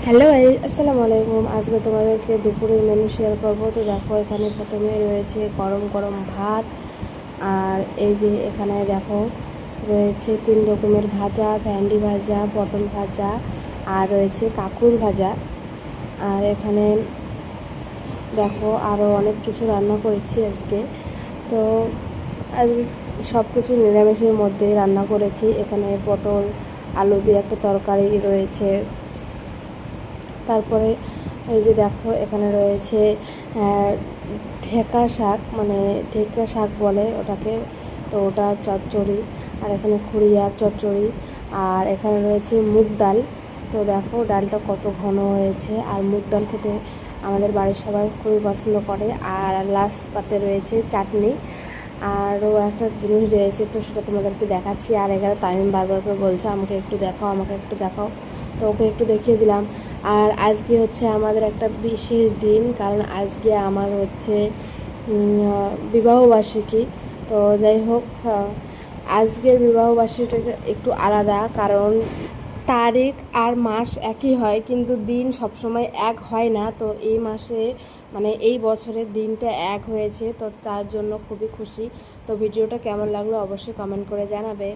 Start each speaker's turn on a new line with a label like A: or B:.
A: Hello আসসালামু আলাইকুম। আজকে তোমাদেরকে দুপুরের মেনু শেয়ার করবো। তো দেখো, এখানে প্রথমে রয়েছে গরম গরম ভাত। আর এই যে এখানে দেখো রয়েছে 3 রকমের ভাজা, ভেন্ডি ভাজা, পটল ভাজা, আর রয়েছে কাঁকরোল ভাজা। আর এখানে দেখো আরও অনেক কিছু রান্না করেছি আজকে। তো আজকে সব কিছু নিরামিষের মধ্যেই রান্না করেছি। এখানে পটল আলু দিয়ে একটা তরকারি রয়েছে। তারপরে এই যে দেখো এখানে রয়েছে ঢেঁকা শাক, মানে ঢেঁকা শাক বলে ওটাকে, তো ওটা চচ্চড়ি। আর এখানে খুড়িয়ার চচ্চড়ি। আর এখানে রয়েছে মুগ ডাল। তো দেখো ডালটা কত ঘন হয়েছে। আর মুগ ডাল খেতে আমাদের বাড়ির সবাই খুবই পছন্দ করে। আর লাস্ট পাতে রয়েছে চাটনি। আরও একটা জিনিস রয়েছে, তো সেটা তোমাদেরকে দেখাচ্ছি। আর এখানে তামিম বারবার করে বলছে আমাকে একটু দেখাও, আমাকে একটু দেখাও। তো ওকে একটু দেখিয়ে দিলাম। আর আজকে হচ্ছে আমাদের একটা বিশেষ দিন, কারণ আজকে আমার হচ্ছে বিবাহবার্ষিকী। তো যাই হোক, আজকের বিবাহবার্ষিকীটা একটু আলাদা, কারণ তারিখ আর মাস একই হয় কিন্তু দিন সবসময় এক হয় না। তো এই মাসে, মানে এই বছরের দিনটা এক হয়েছে, তো তার জন্য খুবই খুশি। তো ভিডিওটা কেমন লাগলো অবশ্যই কমেন্ট করে জানাবে।